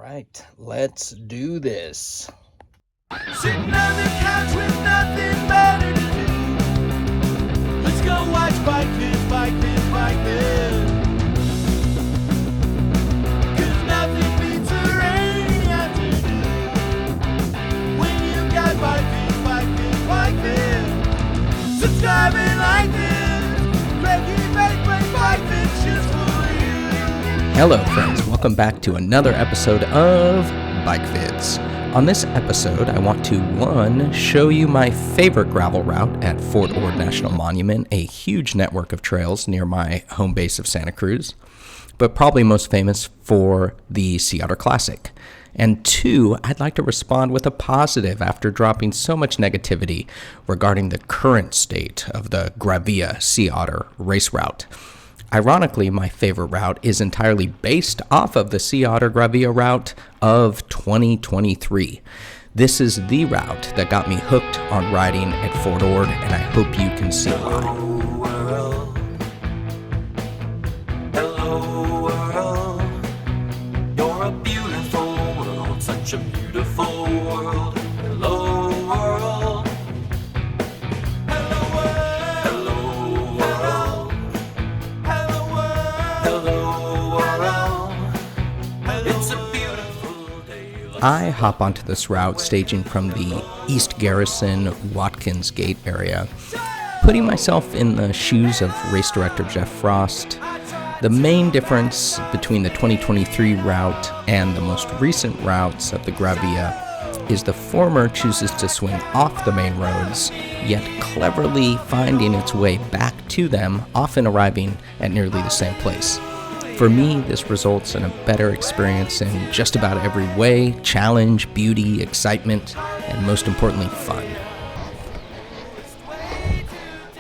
right, let's do this. Sitting on the couch with nothing better to do. Let's go watch Bike Vids, Bike Vids, Bike Vids. 'Cause nothing beats a rainy afternoon. When you got Bike Vids, Bike Vids, Bike Vids. Subscribe and like this. Cranky Bike Vids just for you. Hello friends, welcome back to another episode of Bike Vids. On this episode, I want to, 1, show you my favorite gravel route at Fort Ord National Monument, a huge network of trails near my home base of Santa Cruz, but probably most famous for the Sea Otter Classic. And 2, I'd like to respond with a positive after dropping so much negativity regarding the current state of the GRAVILLA Sea Otter race route. Ironically, my favorite route is entirely based off of the Sea Otter GRAVILLA route of 2023. This is the route that got me hooked on riding at Fort Ord, and I hope you can see why. Hello world, you're a beautiful world, such a beautiful world. Hello world, hello world, hello world, hello world, it's a beautiful day. I hop onto this route staging from the East Garrison Watkins Gate area, putting myself in the shoes of race director Jeff Frost. The main difference between the 2023 route and the most recent routes of the GRAVILLA is the former chooses to swing off the main roads, yet cleverly finding its way back to them, often arriving at nearly the same place. For me, this results in a better experience in just about every way: challenge, beauty, excitement, and most importantly, fun.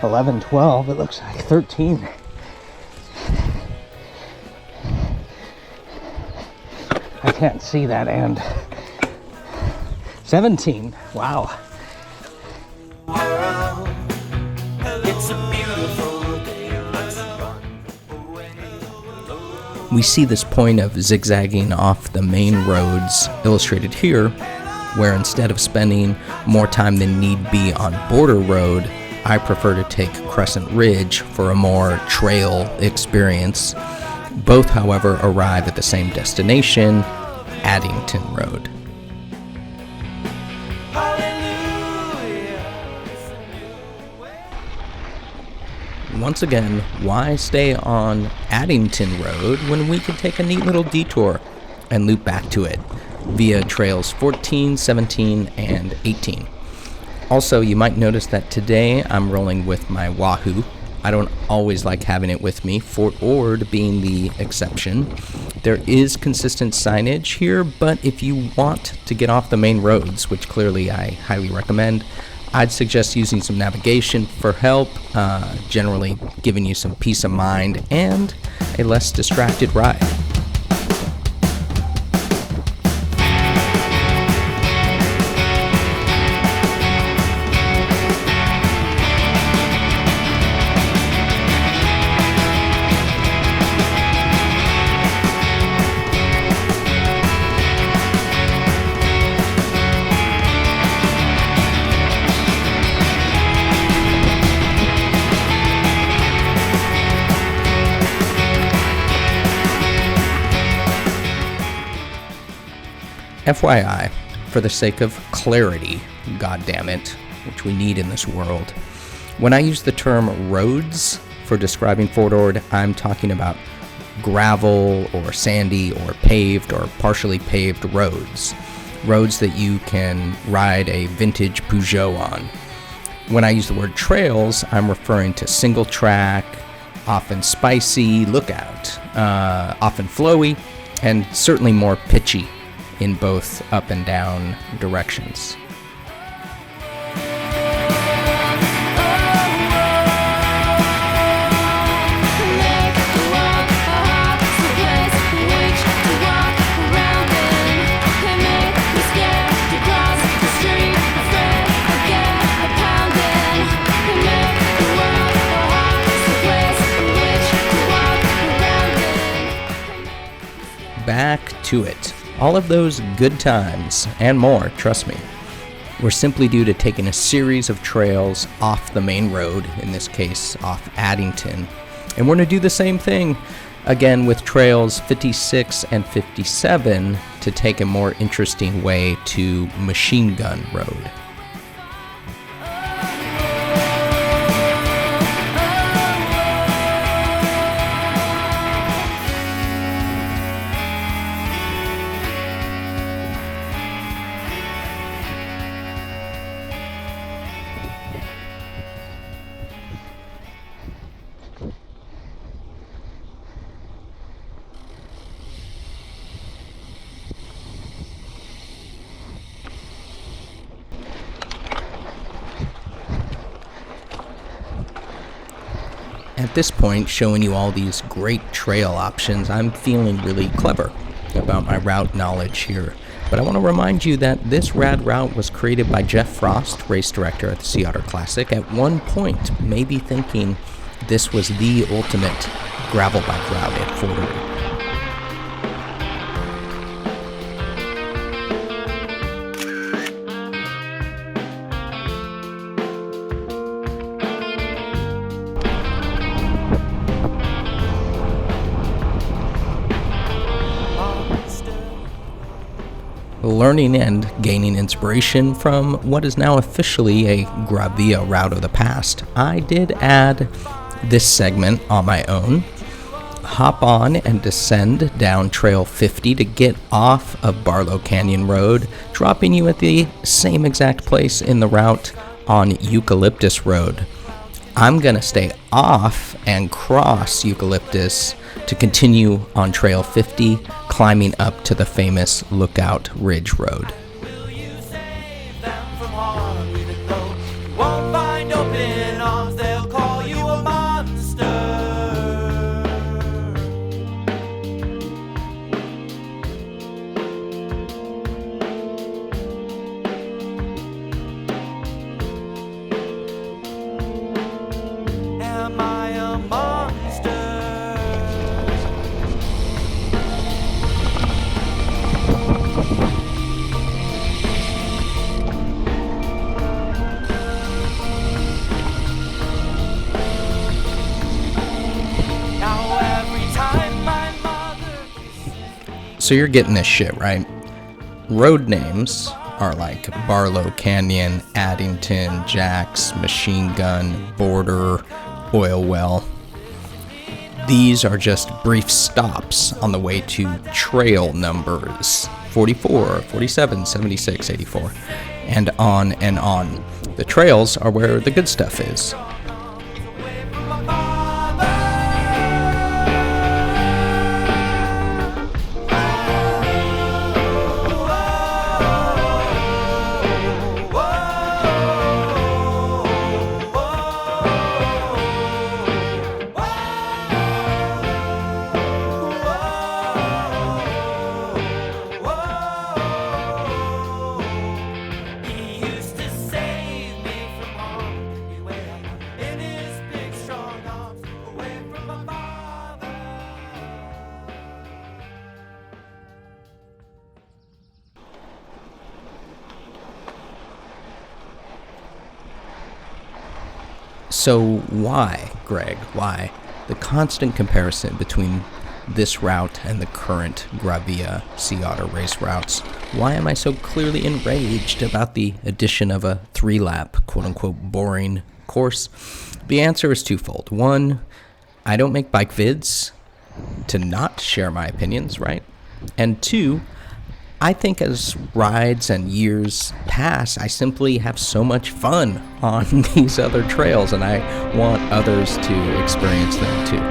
11, 12, it looks like 13. I can't see that end. 17, wow. It's a beautiful day, let's run away. We see this point of zigzagging off the main roads illustrated here, where instead of spending more time than need be on Border Road, I prefer to take Crescent Ridge for a more trail experience. Both, however, arrive at the same destination, Addington Road. Once again, why stay on Addington Road when we can take a neat little detour and loop back to it via trails 14, 17, and 18. Also, you might notice that today I'm rolling with my Wahoo. I don't always like having it with me, Fort Ord being the exception. There is consistent signage here, but if you want to get off the main roads, which clearly I highly recommend, I'd suggest using some navigation for help, generally giving you some peace of mind and a less distracted ride. FYI, for the sake of clarity, goddammit, which we need in this world, when I use the term roads for describing Fort Ord, I'm talking about gravel or sandy or paved or partially paved roads. Roads that you can ride a vintage Peugeot on. When I use the word trails, I'm referring to single track, often spicy, lookout, often flowy, and certainly more pitchy in both up and down directions. Back to it. All of those good times and more, trust me, were simply due to taking a series of trails off the main road, in this case off Addington. And we're going to do the same thing again with trails 56 and 57 to take a more interesting way to Machine Gun Road. At this point, showing you all these great trail options, I'm feeling really clever about my route knowledge here. But I want to remind you that this rad route was created by Jeff Frost, race director at the Sea Otter Classic, at one point maybe thinking this was the ultimate gravel bike route at Fort Ord. Learning and gaining inspiration from what is now officially a GRAVILLA route of the past, I did add this segment on my own. Hop on and descend down Trail 50 to get off of Barlow Canyon Road, dropping you at the same exact place in the route on Eucalyptus Road. I'm going to stay off and cross Eucalyptus to continue on Trail 50, climbing up to the famous Lookout Ridge Road. Will you save them from harm? Even though you won't find open arms, they'll call you a monster. Am I a monster? So you're getting this shit, right? Road names are like Barlow Canyon, Addington, Jack's, Machine Gun, Border, Oil Well. These are just brief stops on the way to trail numbers 44, 47, 76, 84, and on and on. The trails are where the good stuff is. So why, Greg, why the constant comparison between this route and the current GRAVILLA Sea Otter race routes? Why am I so clearly enraged about the addition of a 3-lap, quote-unquote, boring course? The answer is twofold. One, I don't make bike vids to not share my opinions, right? And two, I think as rides and years pass, I simply have so much fun on these other trails, and I want others to experience them too.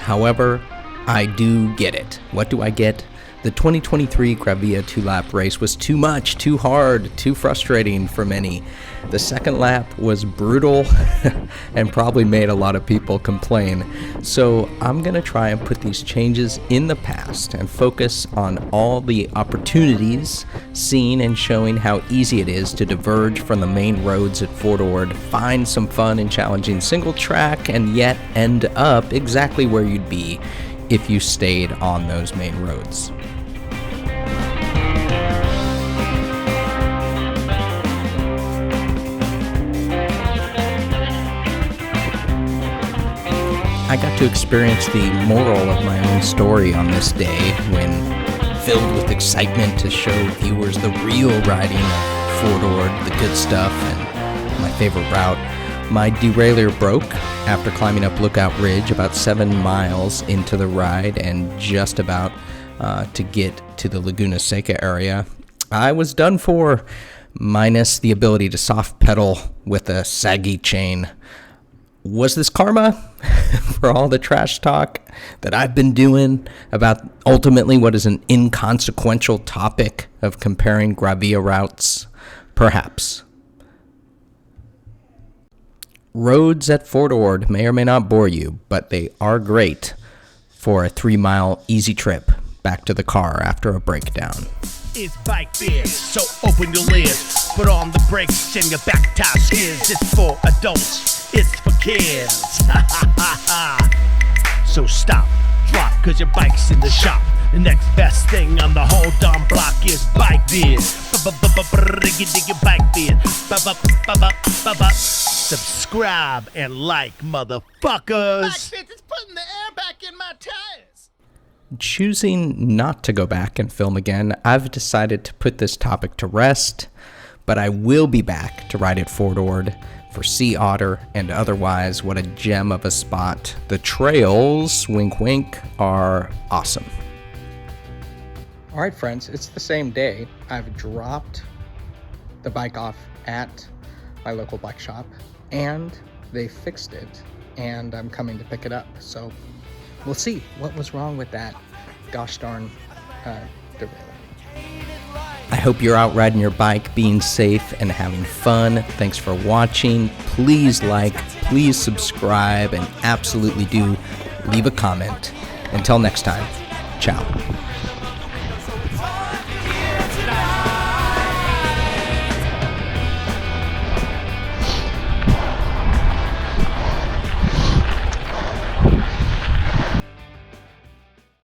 However, I do get it. What do I get? The 2023 GRAVILLA 2-lap race was too much, too hard, too frustrating for many. The second lap was brutal and probably made a lot of people complain. So I'm going to try and put these changes in the past and focus on all the opportunities seen and showing how easy it is to diverge from the main roads at Fort Ord, find some fun and challenging single track, and yet end up exactly where you'd be if you stayed on those main roads. I got to experience the moral of my own story on this day when, filled with excitement to show viewers the real riding of Fort Ord, the good stuff, and my favorite route, my derailleur broke after climbing up Lookout Ridge about 7 miles into the ride and just about to get to the Laguna Seca area. I was done for, minus the ability to soft pedal with a saggy chain. Was this karma for all the trash talk that I've been doing about ultimately what is an inconsequential topic of comparing GRAVILLA routes? Perhaps. Roads at Fort Ord may or may not bore you, but they are great for a 3-mile easy trip back to the car after a breakdown. It's bike beer, so open your lids, put on the brakes and your back tire skids. It's for adults, it's for kids. So stop, drop, cause your bike's in the shop. The next best thing on the whole darn block is bike beer. Bike beer. Subscribe and like, motherfuckers. Bike Vids is putting the air back in my tires. Choosing not to go back and film again, I've decided to put this topic to rest, but I will be back to ride at Fort Ord for Sea Otter and otherwise. What a gem of a spot. The trails, wink wink, are awesome. All right, friends, it's the same day. I've dropped the bike off at my local bike shop and they fixed it and I'm coming to pick it up. So we'll see what was wrong with that gosh darn derailleur. I hope you're out riding your bike, being safe and having fun. Thanks for watching. Please like, please subscribe, and absolutely do leave a comment. Until next time, ciao.